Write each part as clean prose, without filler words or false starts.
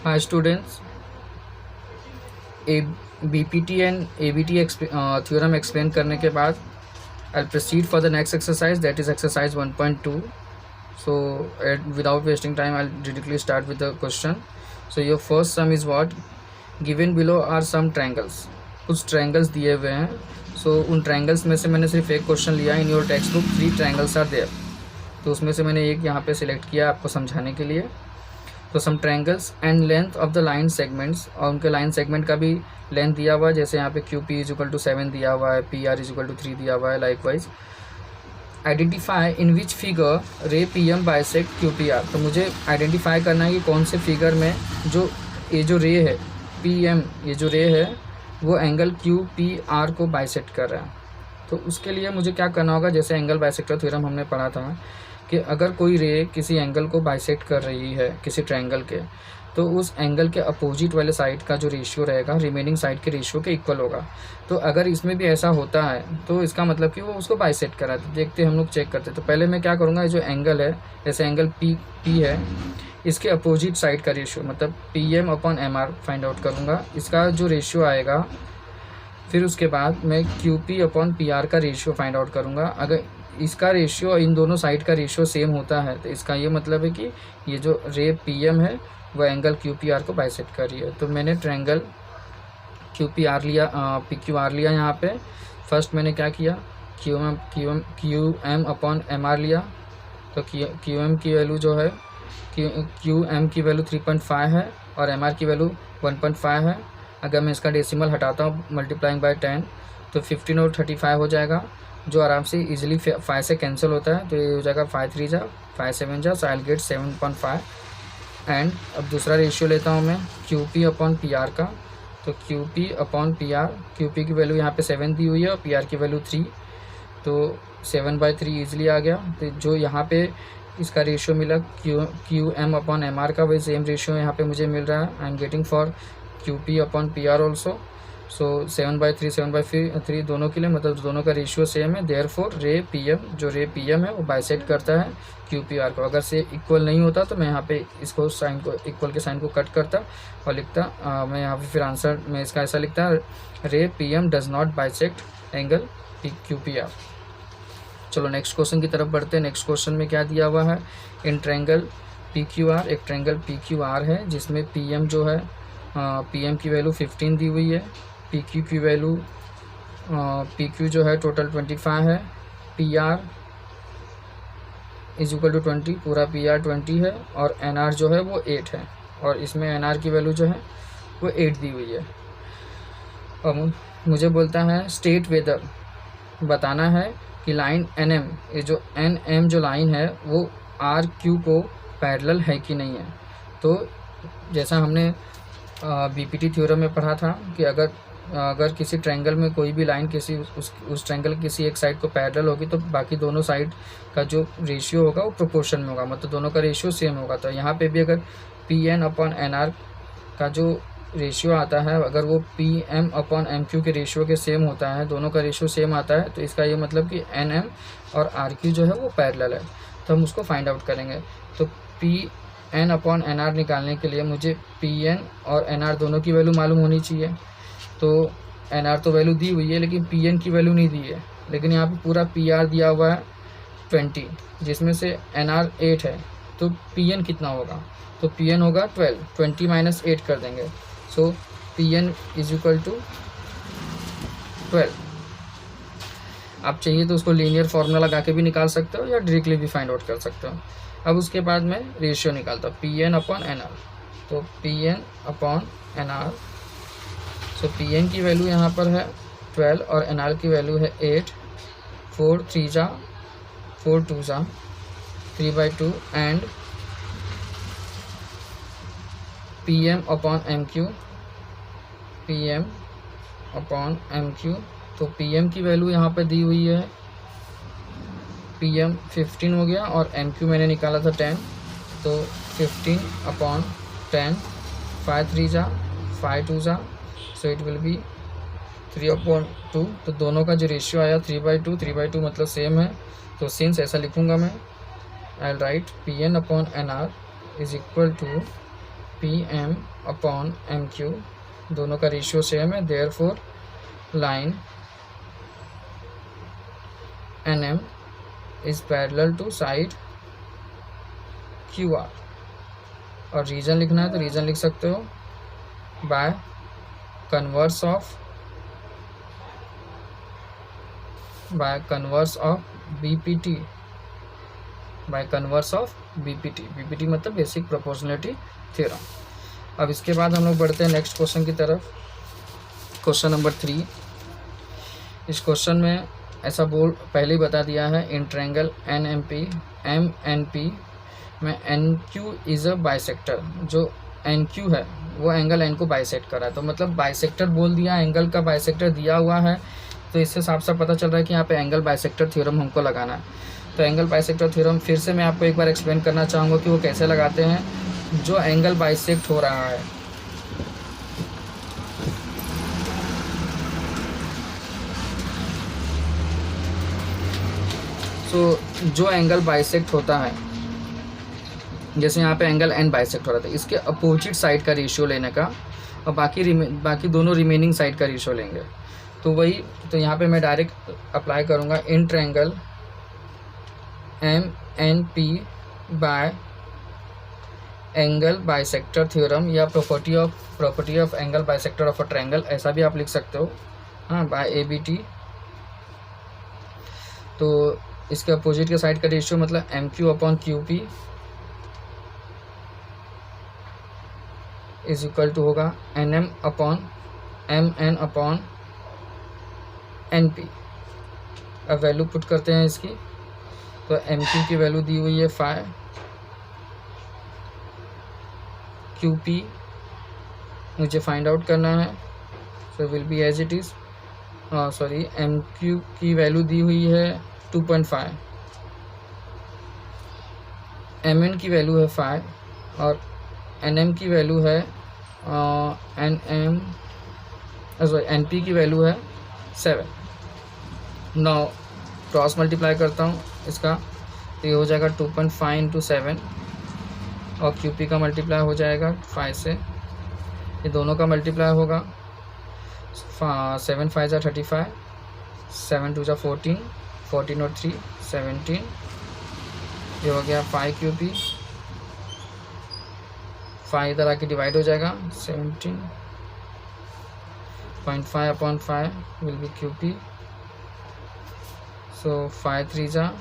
Hi students, BPT and ABT theorem explain करने के बाद I'll proceed for the next exercise, that is exercise 1.2. So without wasting time, I'll directly start with the question. So your first sum is what? Given below are some triangles. कुछ triangles दिए हुए हैं. So उन triangles में से मैंने सिर्फ एक क्वेश्चन लिया. In your textbook 3 triangles are there. तो उसमें से मैंने एक यहाँ पे सिलेक्ट किया आपको समझाने के लिए. तो some triangles and length of the line segments, और उनके लाइन सेगमेंट का भी लेंथ दिया हुआ है. जैसे यहाँ पे QP इज इक्वल टू 7 दिया हुआ है, PR इज इक्वल टू 3 दिया हुआ है. Likewise identify in which figure रे PM बाइसेक्ट QPR. तो मुझे आइडेंटिफाई करना है कि कौन से फिगर में जो रे है PM, ये जो रे है वो एंगल QPR को बाइसेक्ट कर रहा है. तो उसके लिए मुझे क्या करना होगा, जैसे एंगल बाइसेक्टर थ्योरम हमने पढ़ा था कि अगर कोई रे किसी एंगल को बाइसेक्ट कर रही है किसी ट्रायंगल के, तो उस एंगल के अपोजिट वाले साइड का जो रेशियो रहेगा रिमेनिंग साइड के रेशियो के इक्वल होगा. तो अगर इसमें भी ऐसा होता है तो इसका मतलब कि वो उसको बाइसेक्ट करा. तो देखते हम लोग चेक करते. तो पहले मैं क्या करूँगा, जो एंगल है जैसे एंगल P है, इसके अपोजिट साइड का रेशियो मतलब PM/MR फाइंड आउट करूँगा. इसका जो रेशियो आएगा, फिर उसके बाद मैं QP/PR का रेशियो फाइंड आउट करूँगा. अगर इसका रेशियो इन दोनों साइड का रेशियो सेम होता है तो इसका ये मतलब है कि ये जो रे PM है वह एंगल QPR को बाइसेक्ट कर रही है. तो मैंने ट्रायंगल QPR लिया, PQR लिया. यहाँ पे फर्स्ट मैंने क्या किया, QM/MR लिया. तो QM की वैल्यू जो है, QM की वैल्यू 3.5 है और MR की वैल्यू 1.5 है. अगर मैं इसका डेसिमल हटाता हूँ मल्टीप्लाइंग बाय 10 तो 15 और 35 हो जाएगा, जो आराम से इजीली 5 से कैंसिल होता है. तो ये हो जाएगा 5 3 जा 5 7 जा, सो आई विल गेट 7.5. एंड अब दूसरा रेशियो लेता हूँ मैं QP/PR का. तो QP/PR, QP की वैल्यू यहाँ पे 7 दी हुई है और PR की वैल्यू 3, तो 7/3 ईजिली आ गया. तो जो यहाँ पे इसका रेशियो मिला QM/MR का, वही सेम रेशियो यहाँ पे मुझे मिल रहा है. I am getting for QP/PR also. So 7/3 7/3 दोनों के लिए, मतलब दोनों का रेशियो सेम है. देयरफॉर रे PM, जो रे PM है वो बाइसेक्ट करता है QPR को. अगर से इक्वल नहीं होता तो मैं यहाँ पे इसको साइन को, इक्वल के साइन को कट करता और लिखता मैं यहाँ पे फिर आंसर में इसका ऐसा लिखता, रे PM does not bisect angle QPR. चलो नेक्स्ट क्वेश्चन की तरफ बढ़ते हैं. नेक्स्ट क्वेश्चन में क्या दिया हुआ है, इन ट्रायंगल PQR, एक ट्रायंगल PQR है जिसमें PM जो है, PM की वैल्यू 15 दी हुई है, PQ की वैल्यू PQ जो है टोटल 25 है, PR इज इक्वल टू 20, पूरा PR 20 है और NR जो है वो 8 है और इसमें NR की वैल्यू जो है वो 8 दी हुई है. अब मुझे बोलता है स्टेट वेदर, बताना है कि लाइन NM, ये जो NM जो लाइन है वो RQ को पैरेलल है कि नहीं है. तो जैसा हमने BPT थ्योरम में पढ़ा था कि अगर किसी ट्रायंगल में कोई भी लाइन किसी उस ट्रायंगल किसी एक साइड को पैरेलल होगी तो बाकी दोनों साइड का जो रेशियो होगा वो प्रोपोर्शन में होगा, मतलब दोनों का रेशियो सेम होगा. तो यहाँ पे भी अगर PN/NR का जो रेशियो आता है, अगर वो PM/MQ के रेशियो के सेम होता है, दोनों का रेशियो सेम आता है, तो इसका ये मतलब कि NM और RQ जो है वो पैरेलल है. तो हम उसको फाइंड आउट करेंगे. तो PN/NR निकालने के लिए मुझे PN और NR दोनों की वैल्यू मालूम होनी चाहिए. तो NR तो वैल्यू दी हुई है लेकिन PN की वैल्यू नहीं दी है, लेकिन यहाँ पे पूरा PR दिया हुआ है 20, जिसमें से NR 8 है. तो PN कितना होगा, तो PN होगा 12, 20 - 8 कर देंगे. सो PN इज इक्वल टू 12. आप चाहिए तो उसको लीनियर फार्मूला लगा के भी निकाल सकते हो या डायरेक्टली भी फाइंड आउट कर सकते हो. अब उसके बाद मैं रेशियो निकालता हूँ PN/NR. तो PN/NR, सो PN की वैल्यू यहाँ पर है 12 और NR की वैल्यू है 8. 4 3 जा 4 2 जा 3/2 एंड PM/MQ, PM/MQ. तो PM की वैल्यू यहाँ पर दी हुई है, PM 15 हो गया और MQ मैंने निकाला था 10. तो 15/10, 5 3 जा 5 2 जा, सो इट विल बी 3/2. तो दोनों का जो रेशियो आया 3/2 मतलब सेम है. तो सिंस ऐसा लिखूँगा मैं, I will write PN/NR is equal to P M upon M Q, दोनों का रेशियो सेम है, therefore line N M is parallel to side Q R. और रीजन लिखना है तो रीजन लिख सकते हो by converse of BPT, by converse of BPT. BPT मतलब बेसिक प्रोपोर्शनलिटी थ्योरम। अब इसके बाद हम लोग बढ़ते हैं नेक्स्ट क्वेश्चन की तरफ, क्वेश्चन नंबर 3। इस क्वेश्चन में ऐसा पहले ही बता दिया है, in triangle M N P में N Q is a bisector. जो एन क्यू है वो एंगल एन को बाइसेक्ट कर रहा है, तो मतलब बाइसेक्टर बोल दिया, एंगल का बाइसेक्टर दिया हुआ है, तो इससे साफ साफ पता चल रहा है कि यहाँ पे एंगल बाइसेक्टर थ्योरम हमको लगाना है। तो एंगल बाइसेक्टर थ्योरम फिर से मैं आपको एक बार एक्सप्लेन करना चाहूँगा कि वो कैसे लगाते हैं। जो एंगल बाइसेक्ट हो रहा है, तो जो एंगल बाइसेक्ट होता है, जैसे यहाँ पे एंगल एन बाइसेक्ट हो रहा था, इसके अपोजिट साइड का रेशियो लेने का और बाकी दोनों रिमेनिंग साइड का रेशियो लेंगे। तो वही, तो यहाँ पे मैं डायरेक्ट अप्लाई करूँगा in triangle M N P by angle bisector theorem, या property of angle bisector of a triangle, ऐसा भी आप लिख सकते हो, हाँ, बाय ए बी टी। तो इसके अपोजिट के साइड का रेशियो मतलब M Q upon Q P is equal to होगा N M upon M N upon N P. अब वैल्यू पुट करते हैं इसकी, तो एम क्यू की वैल्यू दी हुई है 5, क्यू पी मुझे फाइंड आउट करना है, so will be as it is, sorry, M Q की वैल्यू दी हुई है 2.5, एम एन की वैल्यू है 5 और एन एम की वैल्यू है एन पी की वैल्यू है 7। नाउ क्रॉस मल्टीप्लाई करता हूँ इसका, तो ये हो जाएगा 2.5 इंटू 7 और क्यू पी का मल्टीप्लाई हो जाएगा 5 से, ये दोनों का मल्टीप्लाई होगा 7 5 जा 35, 7 2 जा 14, 14 और 3 17, ये हो गया 5 क्यू पी, 5 इधर आके डिवाइड हो जाएगा 17.5 upon 5 will be Q P, so 5 3 जा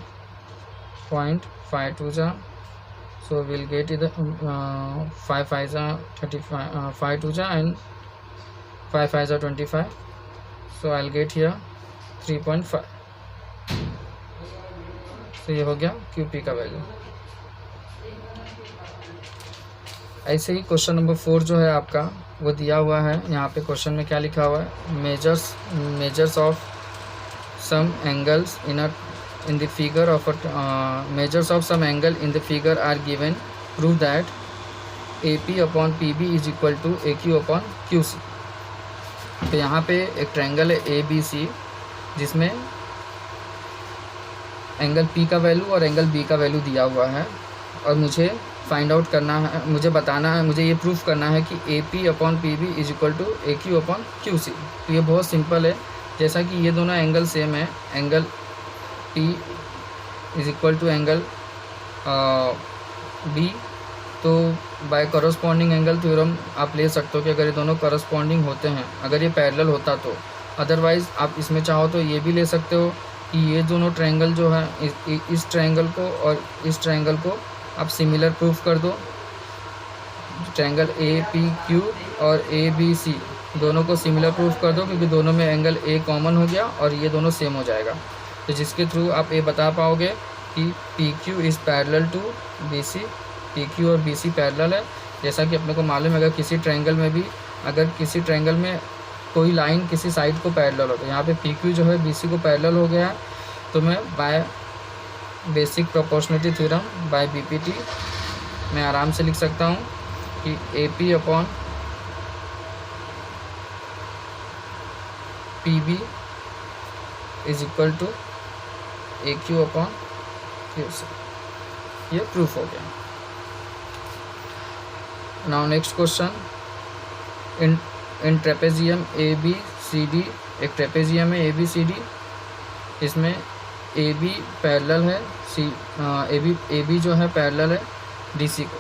0.5 2 जा, so we'll get it 5 5 जा 35, 5 2 जा and 5 5 जा 25, so I'll get here 3.5। so ये हो गया QP का वैल्यू। ऐसे ही क्वेश्चन नंबर 4 जो है आपका वो दिया हुआ है, यहाँ पे क्वेश्चन में क्या लिखा हुआ है, measures of some angles in the figure of measures of some angle in the figure are given, prove that AP upon PB is equal to AQ upon QC। तो यहाँ पे एक ट्रायंगल है ABC जिसमें एंगल P का value और angle B का value दिया हुआ है, और मुझे फाइंड आउट करना है, मुझे बताना है, मुझे ये प्रूफ करना है कि AP upon PB is equal to AQ upon QC। तो ये बहुत सिंपल है, जैसा कि ये दोनों एंगल सेम है, angle P is equal to angle B, तो बाय करस्पॉन्डिंग एंगल थ्योरम आप ले सकते हो कि अगर ये दोनों करस्पॉन्डिंग होते हैं, अगर ये पैरेलल होता तो। अदरवाइज़ आप इसमें चाहो तो ये भी ले सकते हो कि ये दोनों ट्रायंगल जो है, इस ट्रायंगल को और इस ट्रायंगल को आप सिमिलर प्रूफ कर दो, ट्रायंगल APQ और ABC दोनों को सिमिलर प्रूफ कर दो, क्योंकि दोनों में एंगल A कॉमन हो गया और ये दोनों सेम हो जाएगा, तो जिसके थ्रू आप ये बता पाओगे कि PQ is parallel to BC, PQ और BC पैरेलल है। जैसा कि अपने को मालूम है, अगर किसी ट्रायंगल में कोई लाइन किसी साइड को पैरेलल हो, तो यहाँ पे PQ जो है BC को पैरेलल हो गया है, तो मैं by basic proportionality theorem by BPT मैं आराम से लिख सकता हूँ कि AP upon PB is equal to AQ upon QC। ये प्रूफ हो गया। Now next question, in trapezium A B C D, एक ट्रेपेजियम है ए बी सी डी, इसमें ए बी पैरेलल है ए बी जो है पैरेलल है डी सी को,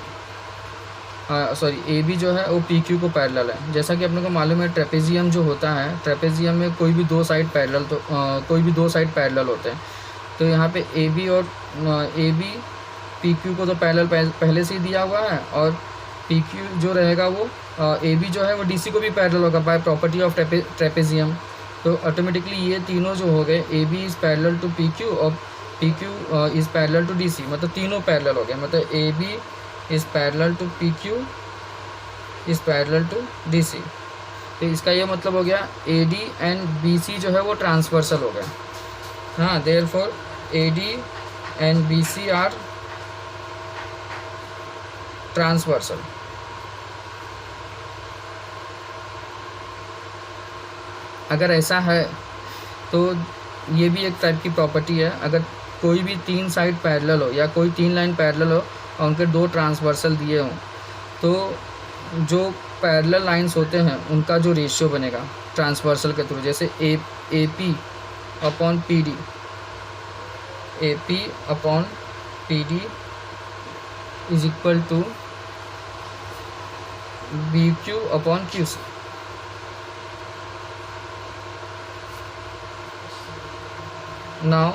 सॉरी ए बी जो है वो पी क्यू को पैरेलल है। जैसा कि अपने को मालूम है ट्रेपेजियम जो होता है, ट्रेपेजियम में कोई भी दो साइड पैरेलल होते हैं। तो यहाँ पे ए बी और ए बी पी क्यू को तो पैरेलल पहले से ही दिया हुआ है, और पी क्यू जो रहेगा वो ए बी जो है वो डी सी को भी पैरेलल होगा बाय प्रॉपर्टी ऑफ ट्रेपेजियम। तो ऑटोमेटिकली ये तीनों जो हो गए, A B is parallel to P Q और P Q is parallel to D C, मतलब तीनों पैरेलल हो गए। मतलब A B is parallel to P Q is parallel to D C. तो इसका ये मतलब हो गया A D and B C जो है वो ट्रांसवर्सल हो गया। हाँ, therefore A D and B C are transversal. अगर ऐसा है तो ये भी एक टाइप की प्रॉपर्टी है। अगर कोई भी तीन साइड पैरेलल हो या कोई तीन लाइन पैरेलल हो और उनके दो ट्रांसवर्सल दिए हों, तो जो पैरेलल लाइंस होते हैं उनका जो रेशियो बनेगा ट्रांसवर्सल के थ्रू, जैसे A P upon P D, A P upon P D is equal to B Q upon Q C. Now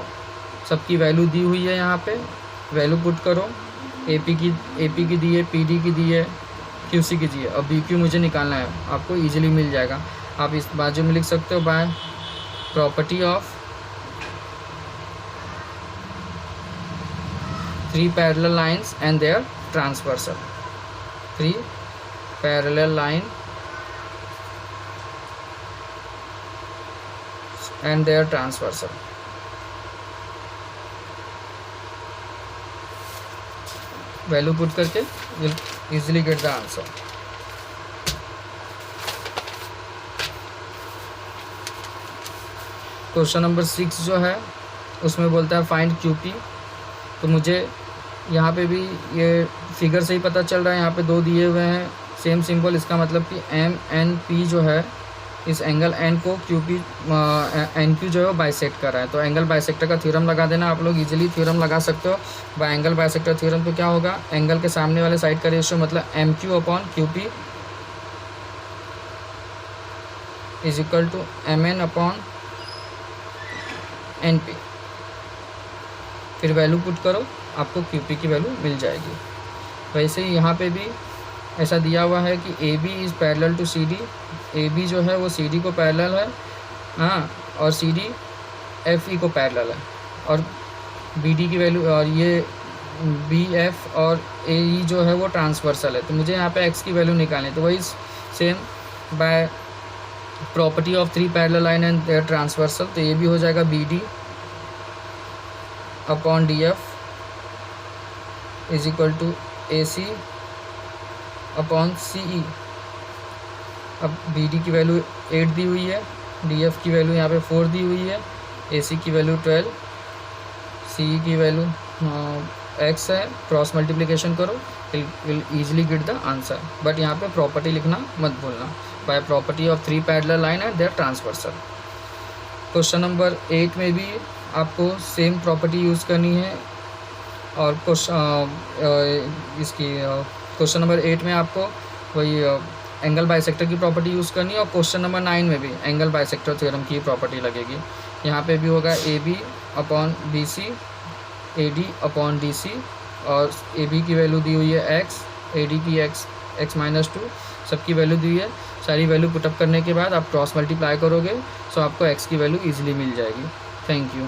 सबकी वैल्यू दी हुई है, यहाँ पे वैल्यू पुट करो। ए पी की दी है, पी डी की दी है, क्यू सी की दी है, और बी क्यू मुझे निकालना है। आपको इजीली मिल जाएगा। आप इस बाजू में लिख सकते हो by property of three parallel lines and their transversal. Three parallel line and their transversal. Value put करके will easily get the answer. Question number 6 जो है उसमें बोलता है फाइंड क्यू पी। तो मुझे यहाँ पे भी ये फिगर से ही पता चल रहा है, यहाँ पे दो दिए हुए हैं सेम सिंबल। इसका मतलब कि एम एन पी जो है इस एंगल एन को क्यू पी एन क्यू जो है वो बाइसेक्ट कर रहा है। तो एंगल बाइसेक्टर का थ्योरम लगा देना। आप लोग इजीली थ्योरम लगा सकते हो बाय एंगल बाइसेक्टर थ्योरम। तो क्या होगा, एंगल के सामने वाले साइड का रेशियो मतलब M Q upon Q P is equal to M N upon N P. फिर वैल्यू पुट करो, आपको क्यू पी की वैल्यू मिल जाएगी। वैसे ही यहाँ पे भी ऐसा दिया हुआ है कि A B is parallel to C D. A B जो है वो सी डी को पैरेलल है, हाँ, और सी डी एफ ई को पैरेलल है। और बी डी की वैल्यू, और ये बी एफ और ए ई जो है वो ट्रांसवर्सल है। तो मुझे यहाँ पे एक्स की वैल्यू निकालनी है। तो वही same by property of three parallel line and their transversal. तो ये भी हो जाएगा B D upon D F is equal to A C upon C E. अब बी डी की वैल्यू 8 दी हुई है, डी एफ की वैल्यू यहाँ पे 4 दी हुई है, ए सी की वैल्यू 12, सी ई की वैल्यू एक्स है। क्रॉस मल्टीप्लिकेशन करो, will easily get the answer. But यहाँ पे प्रॉपर्टी लिखना मत भूलना, by property of three parallel line and their transversal. Question number 8 में भी आपको सेम प्रॉपर्टी यूज़ करनी है। और क्वेश्चन नंबर 8 में आपको वही एंगल बाइसेक्टर की प्रॉपर्टी यूज़ करनी है। और क्वेश्चन नंबर 9 में भी एंगल बाइसेक्टर थ्योरम की प्रॉपर्टी लगेगी। यहाँ पे भी होगा A B upon B C, A D upon D C, और ए बी की वैल्यू दी हुई है एक्स, ए डी की एक्स माइनस 2, सबकी वैल्यू दी हुई है। सारी वैल्यू पुटअप करने के बाद आप क्रॉस मल्टीप्लाई करोगे, सो आपको एक्स की वैल्यू ईजिली मिल जाएगी। Thank you.